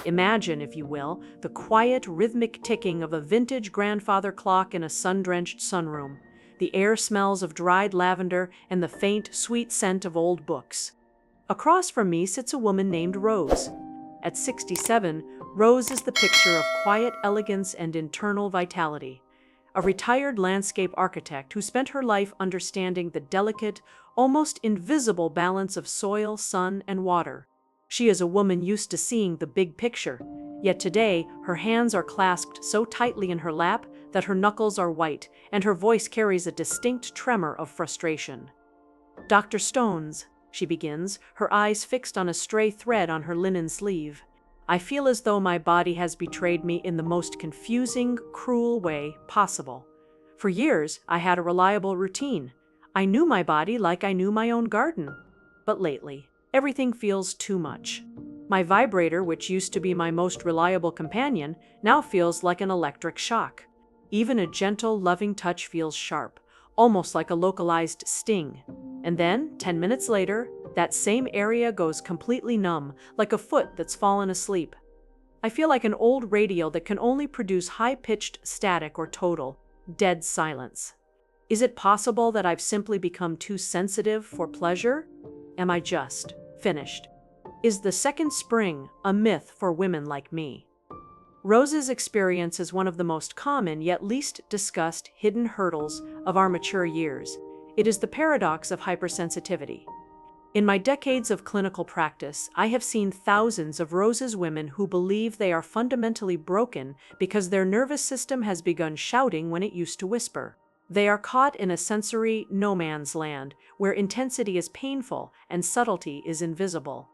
Imagine, if you will, the quiet, rhythmic ticking of a vintage grandfather clock in a sun-drenched sunroom. The air smells of dried lavender and the faint, sweet scent of old books. Across from me sits a woman named Rose. At 67, Rose is the picture of quiet elegance and internal vitality. A retired landscape architect who spent her life understanding the delicate, almost invisible balance of soil, sun, and water. She is a woman used to seeing the big picture, yet today her hands are clasped so tightly in her lap that her knuckles are white, and her voice carries a distinct tremor of frustration. "Dr. Stones," she begins, her eyes fixed on a stray thread on her linen sleeve. "I feel as though my body has betrayed me in the most confusing, cruel way possible. For years, I had a reliable routine. I knew my body like I knew my own garden. But lately, everything feels too much. My vibrator, which used to be my most reliable companion, now feels like an electric shock. Even a gentle, loving touch feels sharp, almost like a localized sting. And then, 10 minutes later, that same area goes completely numb, like a foot that's fallen asleep. I feel like an old radio that can only produce high-pitched static or total, dead silence. Is it possible that I've simply become too sensitive for pleasure? Am I just finished? Is the second spring a myth for women like me?" Rose's experience is one of the most common yet least discussed hidden hurdles of our mature years. It is the paradox of hypersensitivity. In my decades of clinical practice, I have seen thousands of Rose's women who believe they are fundamentally broken because their nervous system has begun shouting when it used to whisper. They are caught in a sensory no man's land where intensity is painful and subtlety is invisible.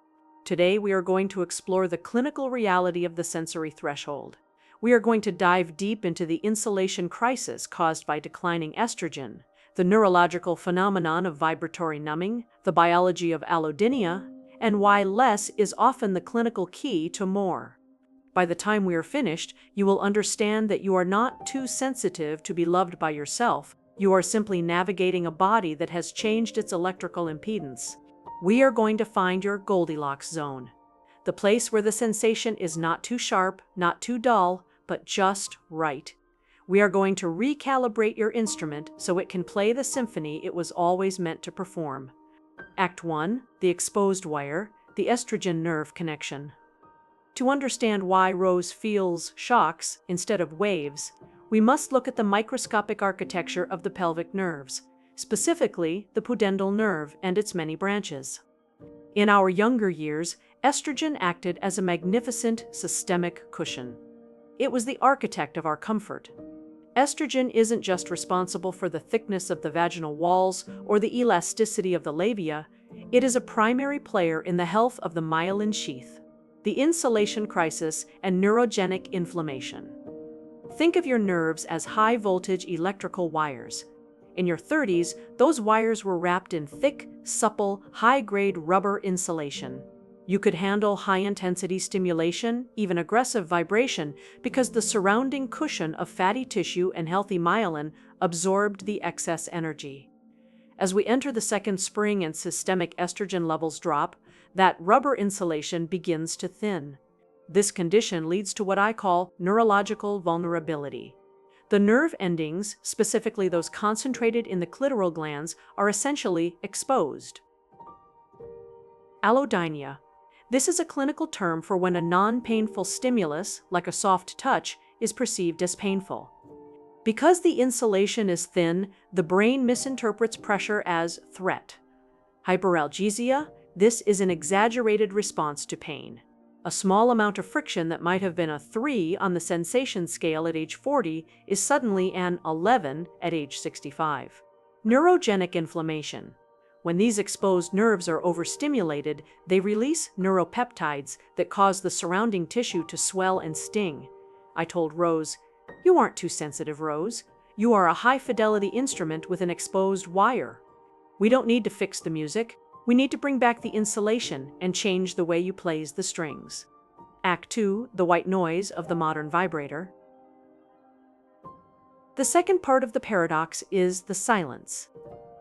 Today, we are going to explore the clinical reality of the sensory threshold. We are going to dive deep into the insulation crisis caused by declining estrogen, the neurological phenomenon of vibratory numbing, the biology of allodynia, and why less is often the clinical key to more. By the time we are finished, you will understand that you are not too sensitive to be loved by yourself. You are simply navigating a body that has changed its electrical impedance. We are going to find your Goldilocks zone, the place where the sensation is not too sharp, not too dull, but just right. We are going to recalibrate your instrument so it can play the symphony it was always meant to perform. Act 1, the exposed wire, the estrogen nerve connection. To understand why Rose feels shocks instead of waves, we must look at the microscopic architecture of the pelvic nerves, specifically the pudendal nerve and its many branches. In our younger years, estrogen acted as a magnificent systemic cushion. It was the architect of our comfort. Estrogen isn't just responsible for the thickness of the vaginal walls or the elasticity of the labia, it is a primary player in the health of the myelin sheath, the insulation crisis, and neurogenic inflammation. Think of your nerves as high-voltage electrical wires. In your 30s, those wires were wrapped in thick, supple, high-grade rubber insulation. You could handle high-intensity stimulation, even aggressive vibration, because the surrounding cushion of fatty tissue and healthy myelin absorbed the excess energy. As we enter the second spring and systemic estrogen levels drop, that rubber insulation begins to thin. This condition leads to what I call neurological vulnerability. The nerve endings, specifically those concentrated in the clitoral glands, are essentially exposed. Allodynia. This is a clinical term for when a non-painful stimulus, like a soft touch, is perceived as painful. Because the insulation is thin, the brain misinterprets pressure as threat. Hyperalgesia. This is an exaggerated response to pain. A small amount of friction that might have been a 3 on the sensation scale at age 40 is suddenly an 11 at age 65. Neurogenic inflammation. When these exposed nerves are overstimulated, they release neuropeptides that cause the surrounding tissue to swell and sting. I told Rose, "You aren't too sensitive, Rose. You are a high-fidelity instrument with an exposed wire. We don't need to fix the music. We need to bring back the insulation and change the way you plays the strings." Act 2, the white noise of the modern vibrator. The second part of the paradox is the silence.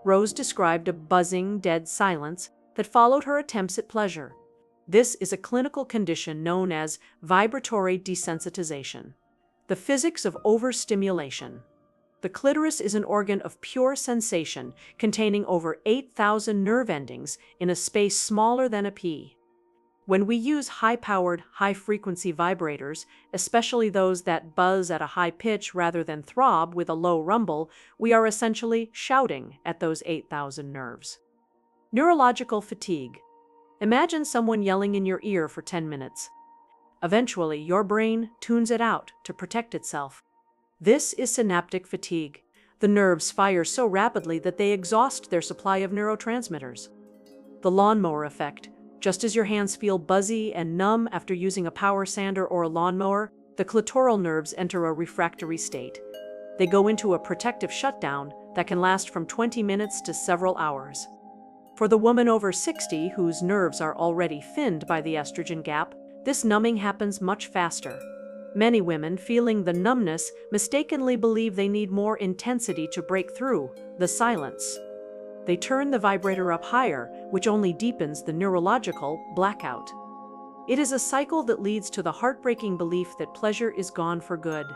Rose described a buzzing, dead silence that followed her attempts at pleasure. This is a clinical condition known as vibratory desensitization, the physics of overstimulation. The clitoris is an organ of pure sensation containing over 8,000 nerve endings in a space smaller than a pea. When we use high-powered, high-frequency vibrators, especially those that buzz at a high pitch rather than throb with a low rumble, we are essentially shouting at those 8,000 nerves. Neurological fatigue. Imagine someone yelling in your ear for 10 minutes. Eventually, your brain tunes it out to protect itself. This is synaptic fatigue. The nerves fire so rapidly that they exhaust their supply of neurotransmitters. The lawnmower effect. Just as your hands feel buzzy and numb after using a power sander or a lawnmower, the clitoral nerves enter a refractory state. They go into a protective shutdown that can last from 20 minutes to several hours. For the woman over 60 whose nerves are already thinned by the estrogen gap, this numbing happens much faster. Many women, feeling the numbness, mistakenly believe they need more intensity to break through the silence. They turn the vibrator up higher, which only deepens the neurological blackout. It is a cycle that leads to the heartbreaking belief that pleasure is gone for good.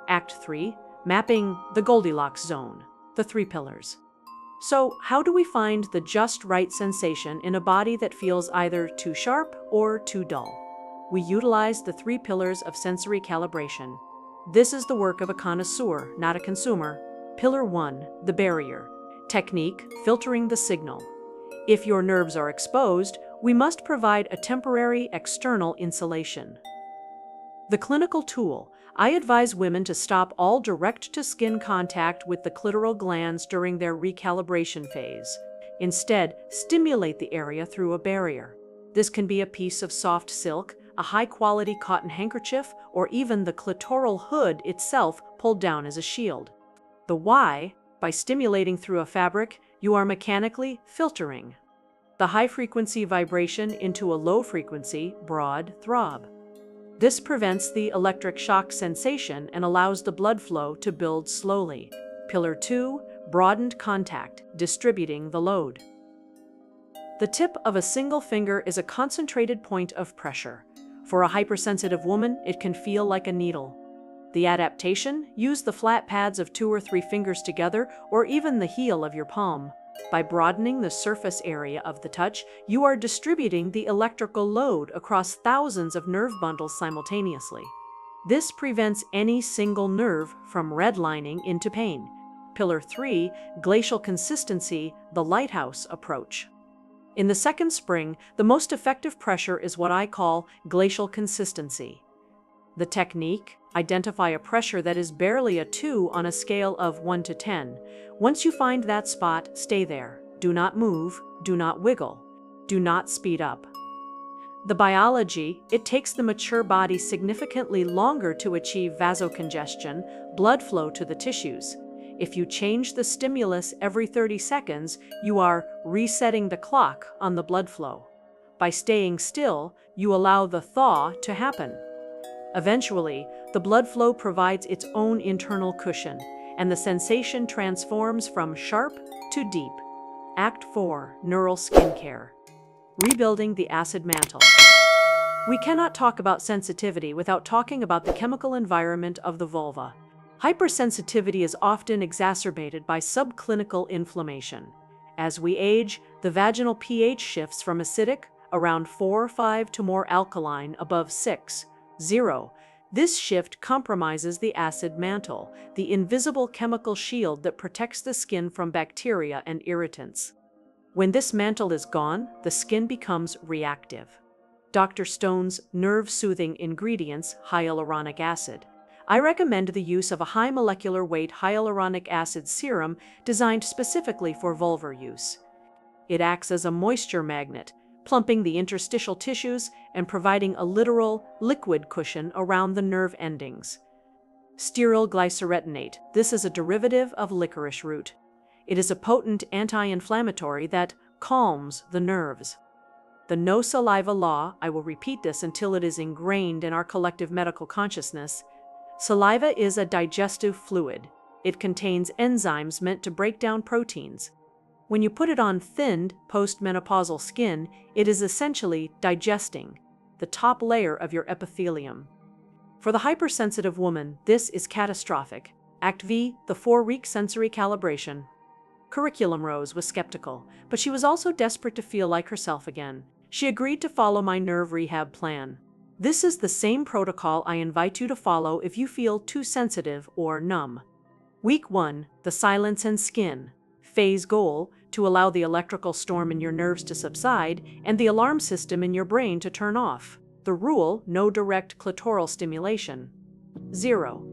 Act 3. Mapping the Goldilocks zone, the 3 pillars. So, how do we find the just right sensation in a body that feels either too sharp or too dull? We utilize the 3 pillars of sensory calibration. This is the work of a connoisseur, not a consumer. Pillar 1, the barrier. Technique, filtering the signal. If your nerves are exposed, we must provide a temporary external insulation. The clinical tool. I advise women to stop all direct-to-skin contact with the clitoral glands during their recalibration phase. Instead, stimulate the area through a barrier. This can be a piece of soft silk, a high-quality cotton handkerchief, or even the clitoral hood itself pulled down as a shield. The why? By stimulating through a fabric, you are mechanically filtering the high-frequency vibration into a low-frequency, broad throb. This prevents the electric shock sensation and allows the blood flow to build slowly. Pillar 2, broadened contact, distributing the load. The tip of a single finger is a concentrated point of pressure. For a hypersensitive woman, it can feel like a needle. The adaptation? Use the flat pads of 2 or 3 fingers together, or even the heel of your palm. By broadening the surface area of the touch, you are distributing the electrical load across thousands of nerve bundles simultaneously. This prevents any single nerve from redlining into pain. Pillar 3, glacial consistency, the lighthouse approach. In the second spring, the most effective pressure is what I call glacial consistency. The technique? Identify a pressure that is barely a 2 on a scale of 1 to 10. Once you find that spot, stay there. Do not move, do not wiggle, do not speed up. The biology, it takes the mature body significantly longer to achieve vasocongestion, blood flow to the tissues. If you change the stimulus every 30 seconds, you are resetting the clock on the blood flow. By staying still, you allow the thaw to happen. Eventually, the blood flow provides its own internal cushion, and the sensation transforms from sharp to deep. Act 4, neural skincare. Rebuilding the acid mantle. We cannot talk about sensitivity without talking about the chemical environment of the vulva. Hypersensitivity is often exacerbated by subclinical inflammation. As we age, the vaginal pH shifts from acidic, around 4-5, to more alkaline, above 6-0. This shift compromises the acid mantle, the invisible chemical shield that protects the skin from bacteria and irritants. When this mantle is gone, the skin becomes reactive. Dr. Stone's nerve-soothing ingredients, hyaluronic acid. I recommend the use of a high molecular weight hyaluronic acid serum designed specifically for vulvar use. It acts as a moisture magnet, plumping the interstitial tissues and providing a literal liquid cushion around the nerve endings. Stearyl glyceretinate. This is a derivative of licorice root. It is a potent anti-inflammatory that calms the nerves. The no saliva law, I will repeat this until it is ingrained in our collective medical consciousness. Saliva is a digestive fluid. It contains enzymes meant to break down proteins. When you put it on thinned, postmenopausal skin, it is essentially digesting the top layer of your epithelium. For the hypersensitive woman, this is catastrophic. Act V, the 4-week sensory calibration. Curriculum Rose was skeptical, but she was also desperate to feel like herself again. She agreed to follow my nerve rehab plan. This is the same protocol I invite you to follow if you feel too sensitive or numb. Week 1, the silence and skin. Phase goal, to allow the electrical storm in your nerves to subside and the alarm system in your brain to turn off. The rule, no direct clitoral stimulation. 0.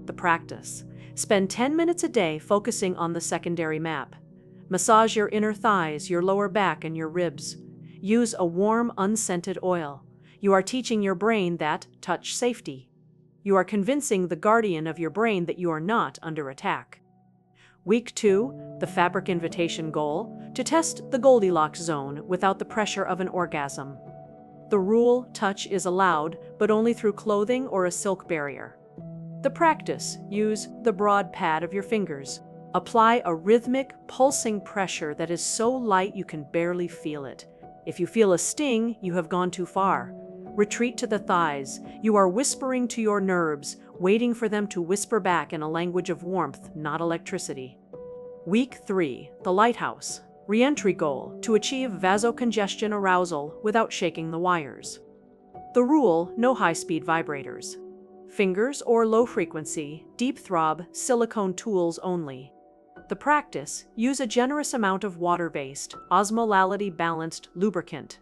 The practice. Spend 10 minutes a day focusing on the secondary map. Massage your inner thighs, your lower back, and your ribs. Use a warm, unscented oil. You are teaching your brain that touch safety. You are convincing the guardian of your brain that you are not under attack. Week 2, the fabric invitation goal, to test the Goldilocks zone without the pressure of an orgasm. The rule, touch is allowed, but only through clothing or a silk barrier. The practice, use the broad pad of your fingers. Apply a rhythmic, pulsing pressure that is so light you can barely feel it. If you feel a sting, you have gone too far. Retreat to the thighs. You are whispering to your nerves, waiting for them to whisper back in a language of warmth, not electricity. Week 3, the lighthouse. Re-entry goal, to achieve vasocongestion arousal without shaking the wires. The rule, no high-speed vibrators. Fingers or low-frequency, deep throb, silicone tools only. The practice, use a generous amount of water-based, osmolality-balanced lubricant.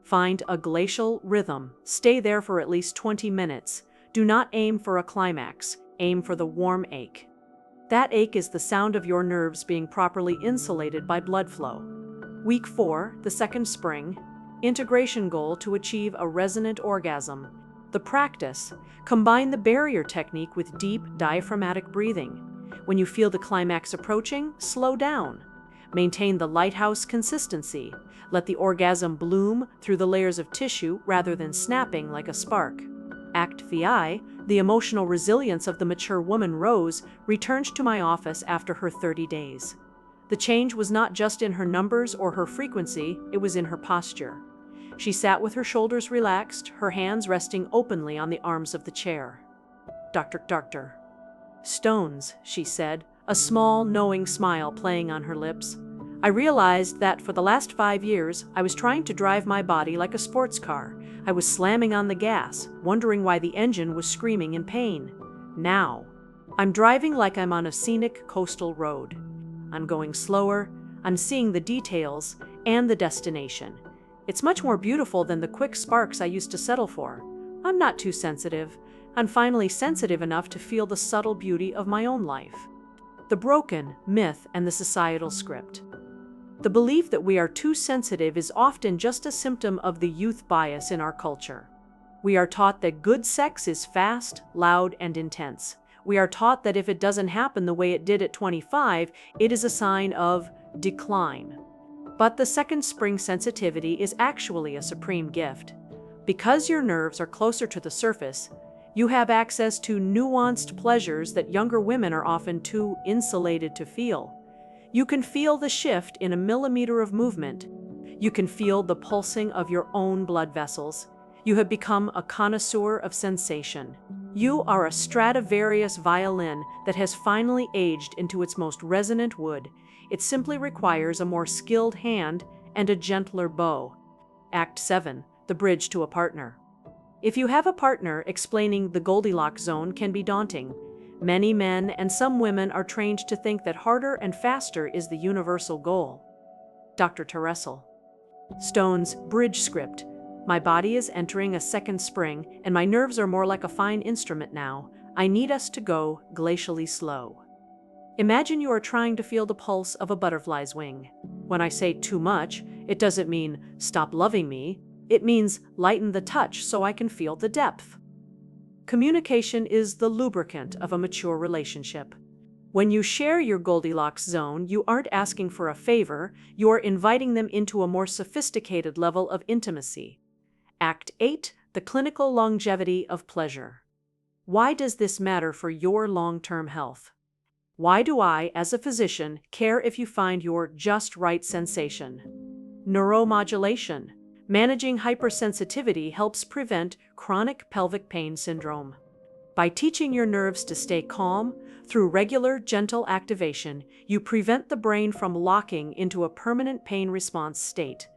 Find a glacial rhythm. Stay there for at least 20 minutes. Do not aim for a climax. Aim for the warm ache. That ache is the sound of your nerves being properly insulated by blood flow. Week 4, the second spring. Integration goal, to achieve a resonant orgasm. The practice, combine the barrier technique with deep diaphragmatic breathing. When you feel the climax approaching, slow down. Maintain the lighthouse consistency. Let the orgasm bloom through the layers of tissue rather than snapping like a spark. Act VI, the emotional resilience of the mature woman Rose, returned to my office after her 30 days. The change was not just in her numbers or her frequency, it was in her posture. She sat with her shoulders relaxed, her hands resting openly on the arms of the chair. Dr. Stones, she said, a small, knowing smile playing on her lips. I realized that for the last 5 years, I was trying to drive my body like a sports car. I was slamming on the gas, wondering why the engine was screaming in pain. Now, I'm driving like I'm on a scenic coastal road. I'm going slower, I'm seeing the details and the destination. It's much more beautiful than the quick sparks I used to settle for. I'm not too sensitive. I'm finally sensitive enough to feel the subtle beauty of my own life. The broken myth and the societal script. The belief that we are too sensitive is often just a symptom of the youth bias in our culture. We are taught that good sex is fast, loud, and intense. We are taught that if it doesn't happen the way it did at 25, it is a sign of decline. But the second spring sensitivity is actually a supreme gift. Because your nerves are closer to the surface, you have access to nuanced pleasures that younger women are often too insulated to feel. You can feel the shift in a millimeter of movement. You can feel the pulsing of your own blood vessels. You have become a connoisseur of sensation. You are a Stradivarius violin that has finally aged into its most resonant wood. It simply requires a more skilled hand and a gentler bow. Act 7, the bridge to a partner. If you have a partner, explaining the Goldilocks zone can be daunting. Many men and some women are trained to think that harder and faster is the universal goal. Dr. Teressel. Stone's bridge script. My body is entering a second spring, and my nerves are more like a fine instrument now. I need us to go glacially slow. Imagine you are trying to feel the pulse of a butterfly's wing. When I say too much, it doesn't mean stop loving me. It means lighten the touch so I can feel the depth. Communication is the lubricant of a mature relationship. When you share your Goldilocks zone, you aren't asking for a favor, you're inviting them into a more sophisticated level of intimacy. Act 8, the clinical longevity of pleasure. Why does this matter for your long-term health? Why do I, as a physician, care if you find your just right sensation? Neuromodulation. Managing hypersensitivity helps prevent chronic pelvic pain syndrome. By teaching your nerves to stay calm, through regular, gentle activation, you prevent the brain from locking into a permanent pain response state.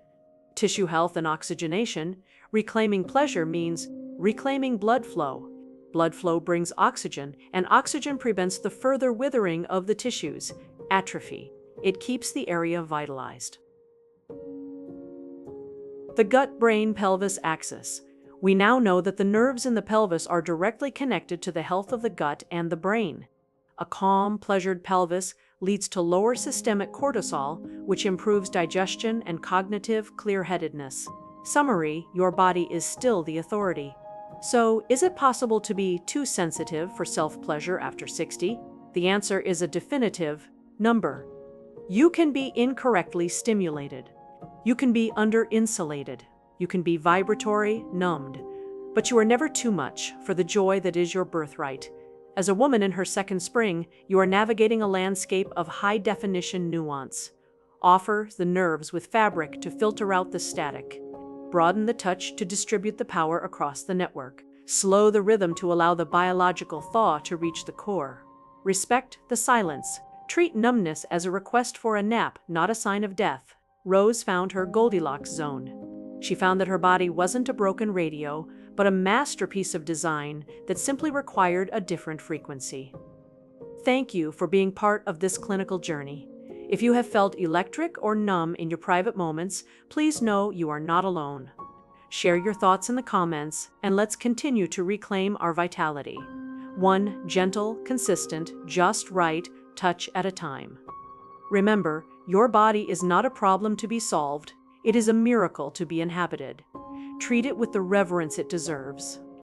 Tissue health and oxygenation. Reclaiming pleasure means reclaiming blood flow. Blood flow brings oxygen, and oxygen prevents the further withering of the tissues, atrophy. It keeps the area vitalized. The gut-brain-pelvis axis. We now know that the nerves in the pelvis are directly connected to the health of the gut and the brain. A calm, pleasured pelvis leads to lower systemic cortisol, which improves digestion and cognitive clear-headedness. Summary: your body is still the authority. So, is it possible to be too sensitive for self-pleasure after 60? The answer is a definitive number. You can be incorrectly stimulated. You can be under-insulated. You can be vibratory, numbed. But you are never too much for the joy that is your birthright. As a woman in her second spring, you are navigating a landscape of high-definition nuance. Offer the nerves with fabric to filter out the static. Broaden the touch to distribute the power across the network. Slow the rhythm to allow the biological thaw to reach the core. Respect the silence. Treat numbness as a request for a nap, not a sign of death. Rose found her Goldilocks zone. She found that her body wasn't a broken radio, but a masterpiece of design that simply required a different frequency. Thank you for being part of this clinical journey. If you have felt electric or numb in your private moments, please know you are not alone. Share your thoughts in the comments, and let's continue to reclaim our vitality. One gentle, consistent, just right touch at a time. Remember, your body is not a problem to be solved. It is a miracle to be inhabited. Treat it with the reverence it deserves.